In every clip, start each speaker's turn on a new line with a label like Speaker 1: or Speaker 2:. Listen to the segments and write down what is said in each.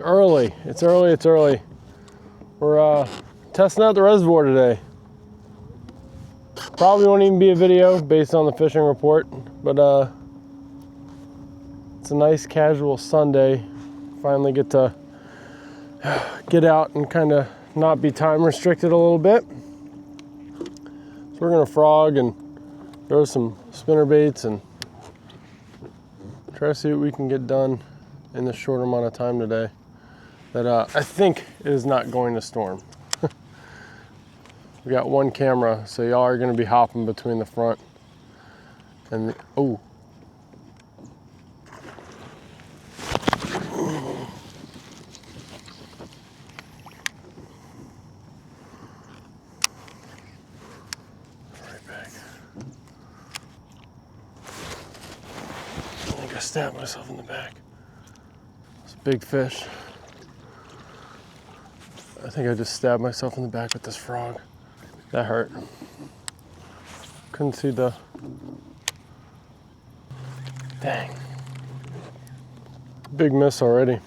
Speaker 1: early. It's early. We're testing out the reservoir today. Probably won't even be a video based on the fishing report, but it's a nice casual Sunday. Finally get to get out and kind of not be time restricted a little bit. So we're gonna frog and throw some spinner baits and try to see what we can get done in this short amount of time today that I think is not going to storm. We got one camera, so y'all are gonna be hopping between the front and the, oh. Right back. I think I stabbed myself in the back. It's a big fish. I think I just stabbed myself in the back with this frog. That hurt. Couldn't see the... Dang. Big miss already.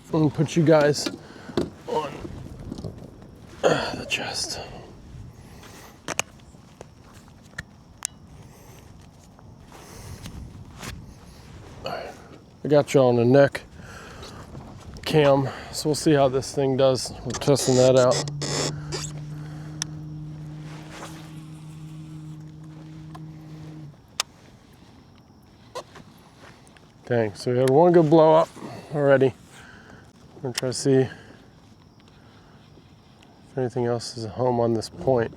Speaker 1: I'm gonna put you guys on the chest. Alright. I got you on the neck cam, so we'll see how this thing does. We're testing that out. Dang, so we had one good blow up already. I'm gonna try to see if anything else is home on this point.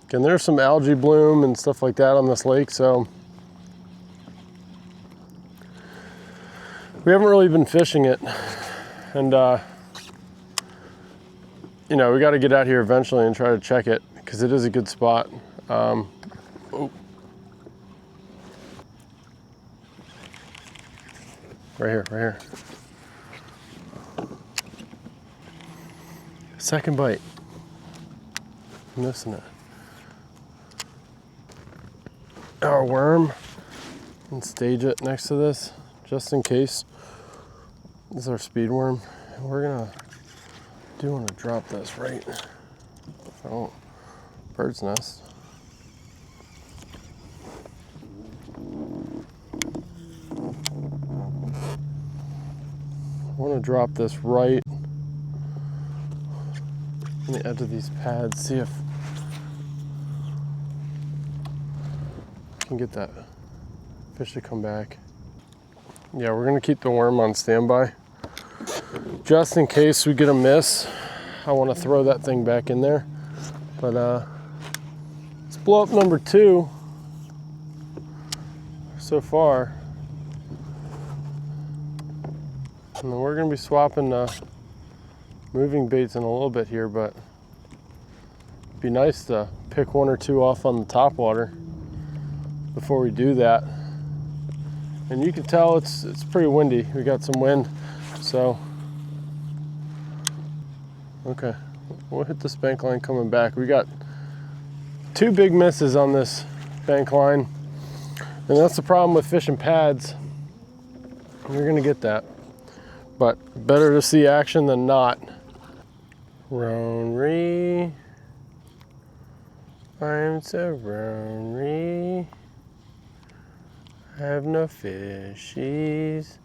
Speaker 1: Again, there's some algae bloom and stuff like that on this lake, so we haven't really been fishing it. And you know, we got to get out here eventually and try to check it because it is a good spot. Oh. Right here. Second bite. I'm missing it. Our worm. And stage it next to this, just in case. This is our speed worm. And we're gonna want to drop this right. Oh, bird's nest. I want to drop this right on the edge of these pads, see if I can get that fish to come back. Yeah, we're gonna keep the worm on standby. Just in case we get a miss, I want to throw that thing back in there. But let's blow up number 2 so far. And then we're going to be swapping moving baits in a little bit here, but it'd be nice to pick 1 or 2 off on the topwater before we do that. And you can tell it's pretty windy. We got some wind, so okay, we'll hit this bank line coming back. We got 2 big misses on this bank line, and that's the problem with fishing pads. You're gonna get that. But better to see action than not. Ronery, I'm so ronery. I have no fishies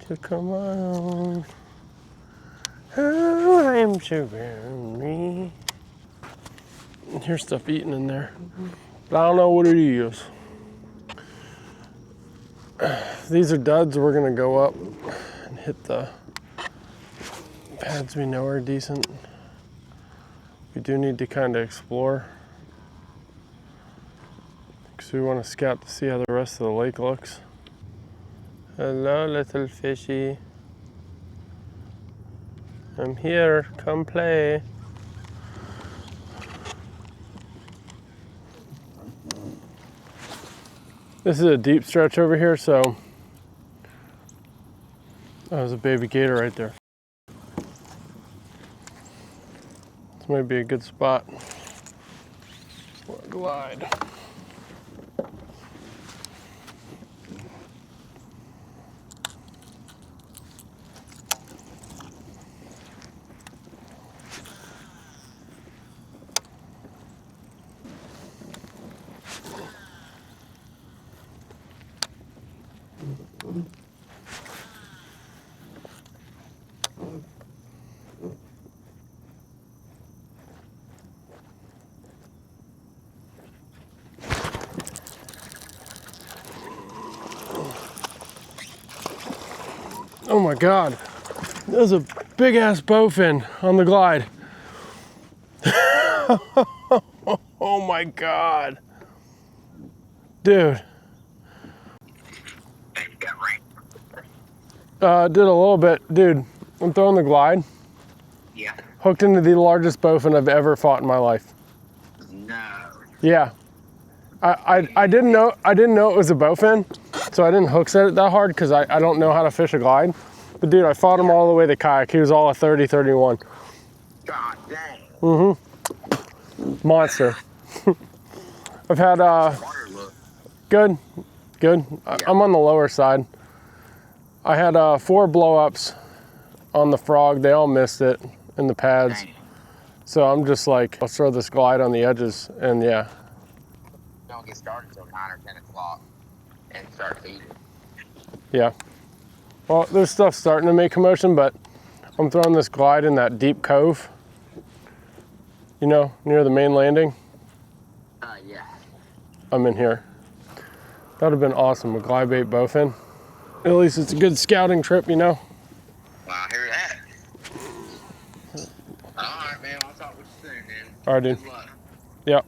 Speaker 1: to come on. Oh, I'm so ronery. Here's stuff eating in there, but I don't know what it is. These are duds. We're gonna go up and hit the pads we know are decent. We do need to kind of explore because we want to scout to see how the rest of the lake looks. Hello, little fishy. I'm here, come play. This is a deep stretch over here, so there's a baby gator right there. This might be a good spot for a glide. Oh my God, there's a big ass bowfin on the glide. Oh my God. Dude. Did a little bit. Dude, I'm throwing the glide.
Speaker 2: Yeah.
Speaker 1: Hooked into the largest bowfin I've ever fought in my life.
Speaker 2: No.
Speaker 1: Yeah. I didn't know it was a bowfin, so I didn't hook set it that hard because I don't know how to fish a glide. But dude, I fought him all the way to kayak. He was all a 30, 31.
Speaker 2: God dang.
Speaker 1: Mm-hmm. Monster. I've had good. Yeah. I'm on the lower side. I had 4 blow-ups on the frog. They all missed it in the pads.
Speaker 2: Dang.
Speaker 1: So I'm just like, let's throw this glide on the edges, and yeah.
Speaker 2: Don't get started till 9 or 10 o'clock and start feeding.
Speaker 1: Yeah. Well, this stuff's starting to make commotion, but I'm throwing this glide in that deep cove, you know, near the main landing.
Speaker 2: Yeah.
Speaker 1: I'm in here. That would have been awesome, a glide bait bowfin. At least it's a good scouting trip, you know?
Speaker 2: Well, I hear that. All right, man. I'll talk with you soon, man.
Speaker 1: All right, dude.
Speaker 2: Good luck.
Speaker 1: Yep.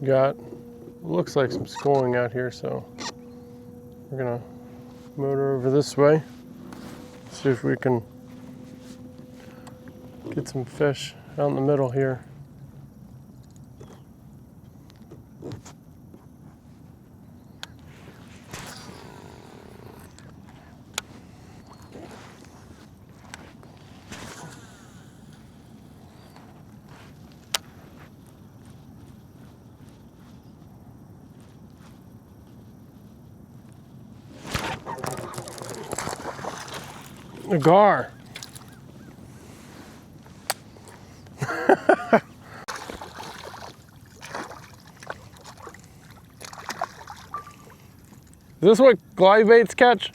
Speaker 1: Got, looks like some schooling out here, so we're gonna motor over this way. See if we can get some fish out in the middle here. A gar. Is this what glide baits catch?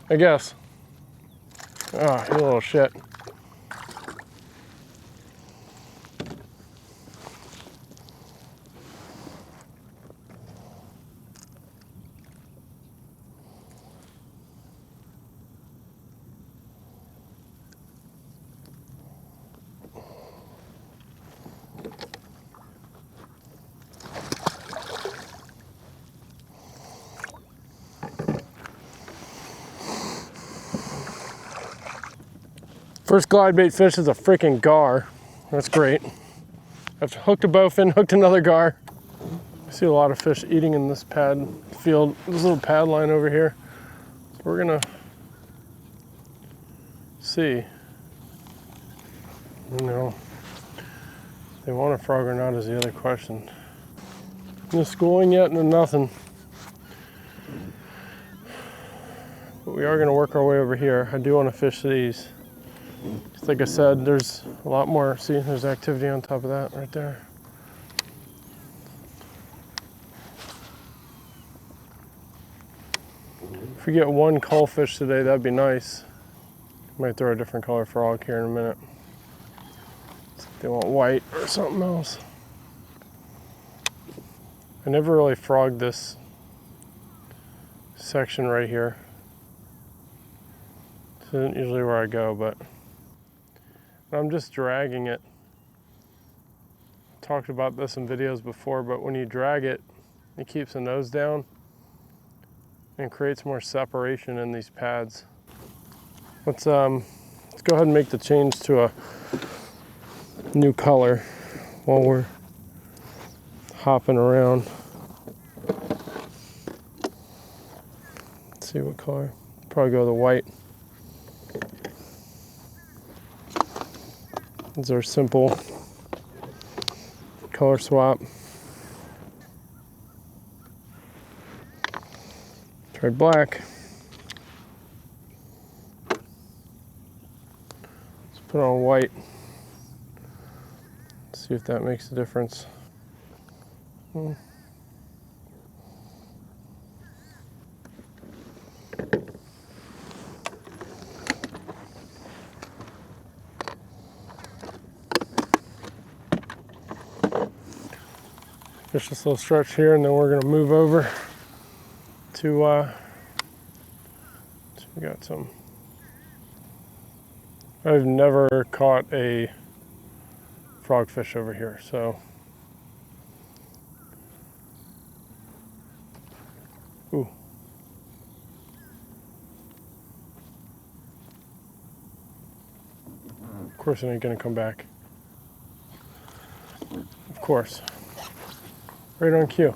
Speaker 1: I guess. Oh, you little shit. First glide bait fish is a freaking gar. That's great. I've hooked a bowfin, hooked another gar. I see a lot of fish eating in this pad field, this little pad line over here. So we're gonna see. You know, if they want a frog or not is the other question. No schooling yet, no nothing. But we are gonna work our way over here. I do want to fish these. Just like I said, there's a lot more. See, there's activity on top of that right there. If we get one cull fish today, that'd be nice. Might throw a different color frog here in a minute. If they want white or something else. I never really frogged this section right here. This isn't usually where I go, but I'm just dragging it. Talked about this in videos before, but when you drag it, it keeps the nose down and creates more separation in these pads. Let's go ahead and make the change to a new color while we're hopping around. Let's see what color. Probably go the white. These are simple color swap. Tried black. Put on white. See if that makes a difference. Fish this little stretch here, and then we're gonna move over to, so we got some, I've never caught a frogfish over here, so. Ooh. Of course it ain't gonna come back. Of course. Right on cue.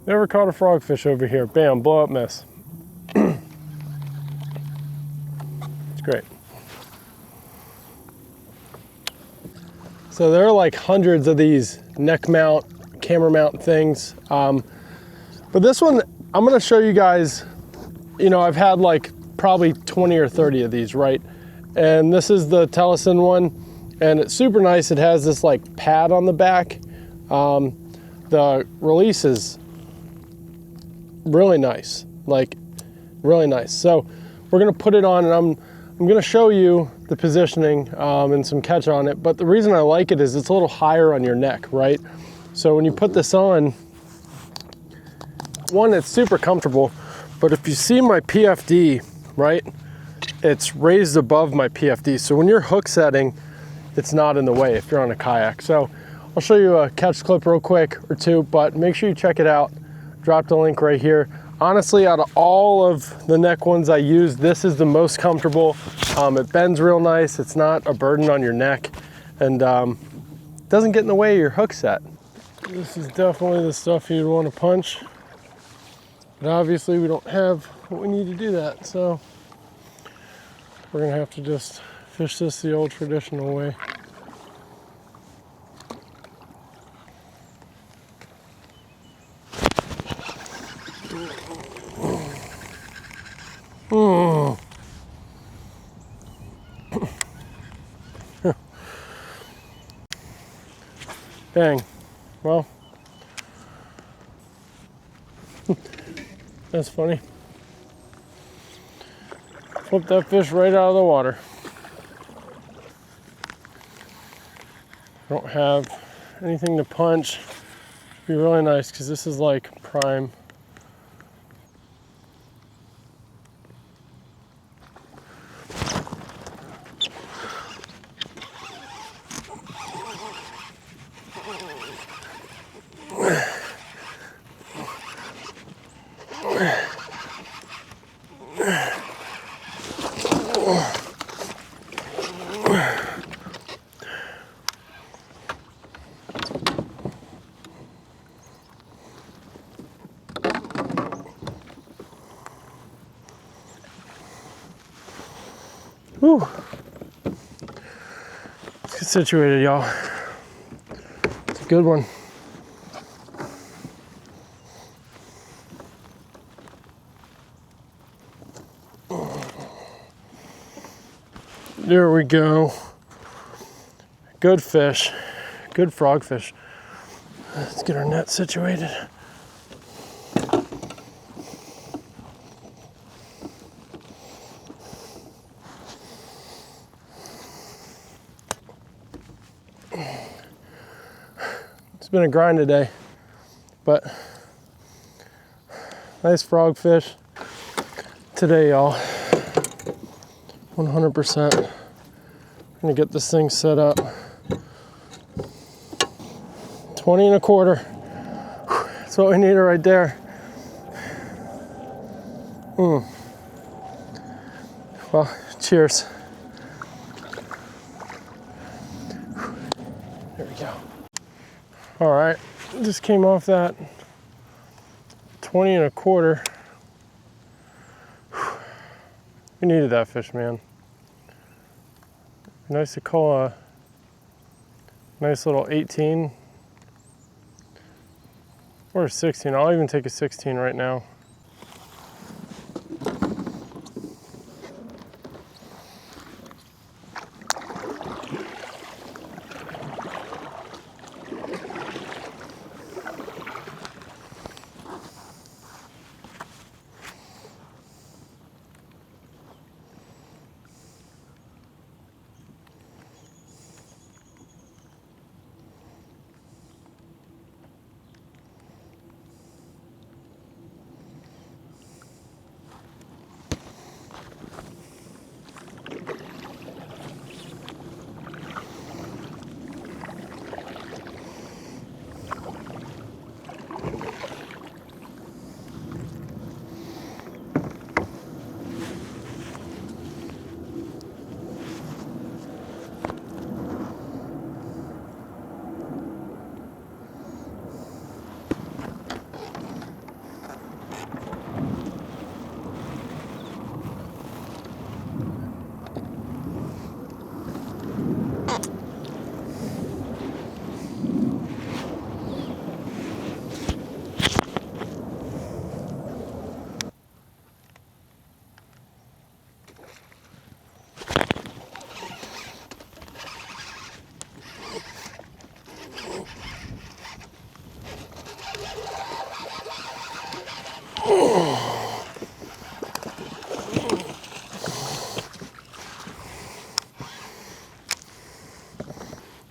Speaker 1: Never caught a frogfish over here. Bam, blow up miss. It's great. So there are like hundreds of these neck mount, camera mount things. But this one, I'm gonna show you guys, you know, I've had like probably 20 or 30 of these, right? And this is the Telesin one. And it's super nice. It has this like pad on the back. The release is really nice, like really nice. So we're gonna put it on, and I'm gonna show you the positioning and some catch on it. But the reason I like it is it's a little higher on your neck, right? So when you put this on, one, it's super comfortable. But if you see my PFD, right, it's raised above my PFD. So when you're hook setting, it's not in the way if you're on a kayak. So I'll show you a catch clip real quick or two, but make sure you check it out. Drop the link right here. Honestly, out of all of the neck ones I use, this is the most comfortable. It bends real nice. It's not a burden on your neck, and doesn't get in the way of your hook set. This is definitely the stuff you'd want to punch, but obviously we don't have what we need to do that. So we're gonna have to just fish this the old traditional way. Dang. Well, that's funny. Flip that fish right out of the water. Don't have anything to punch. It'd be really nice because this is like prime. Whew. Let's get situated, y'all. It's a good one. There we go. Good fish. Good frogfish. Let's get our net situated. It's been a grind today, but nice frogfish today, y'all. 100%. I'm gonna get this thing set up. 20 and a quarter. That's what we needed right there. Well, cheers. There we go. All right, just came off that 20 and a quarter. We needed that fish, man. Nice to call a nice little 18 or a 16. I'll even take a 16 right now.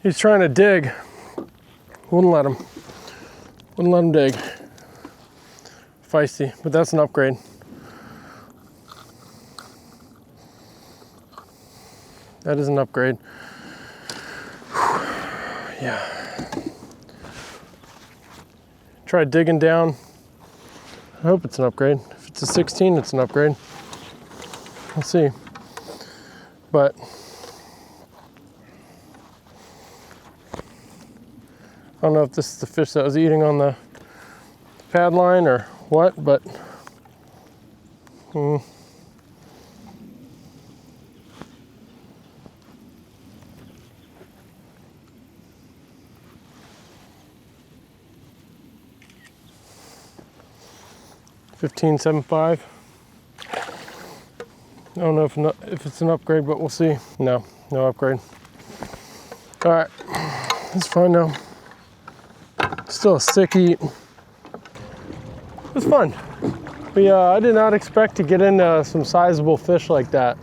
Speaker 1: He's trying to dig. Wouldn't let him. Wouldn't let him dig. Feisty, but that's an upgrade. That is an upgrade. Yeah. Try digging down. I hope it's an upgrade. If it's a 16, it's an upgrade. We'll see. But I don't know if this is the fish that was eating on the pad line or what, but 15.75. I don't know if it's an upgrade, but we'll see. No upgrade. All right, it's fine now. Still a sick eat. It's fun. But yeah, I did not expect to get into some sizable fish like that,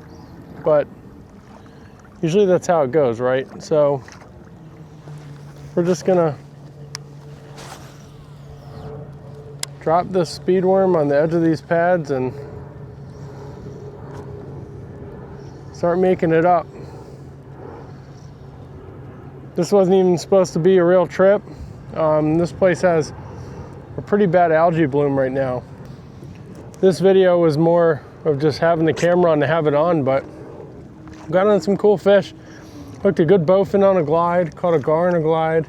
Speaker 1: but usually that's how it goes, right? So we're just gonna drop this speed worm on the edge of these pads and start making it up. This wasn't even supposed to be a real trip. This place has a pretty bad algae bloom right now. This video was more of just having the camera on to have it on, but got on some cool fish. Hooked a good bowfin on a glide, caught a gar on a glide,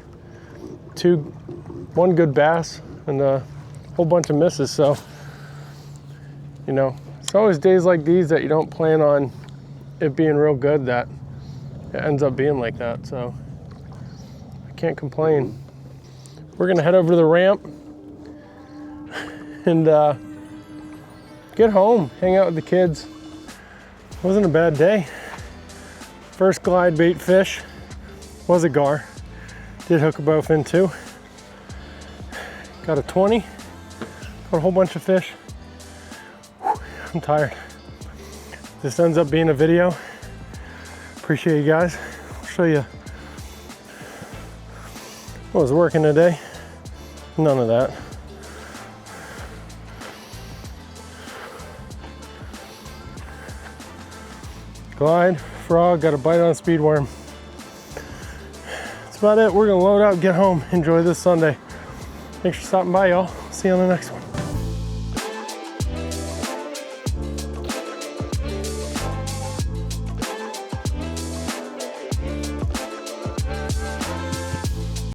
Speaker 1: one good bass, and a whole bunch of misses. So, you know, it's always days like these that you don't plan on it being real good that it ends up being like that. So I can't complain. We're gonna head over to the ramp and get home, hang out with the kids. Wasn't a bad day. First glide bait fish was a gar. Did hook a bowfin too. Got a 20. Got a whole bunch of fish. Whew, I'm tired. This ends up being a video. Appreciate you guys. I'll show you what was working today. None of that. Glide, frog, got a bite on a speed worm. That's about it. We're gonna load up, get home, enjoy this Sunday. Thanks for stopping by, y'all. See you on the next one.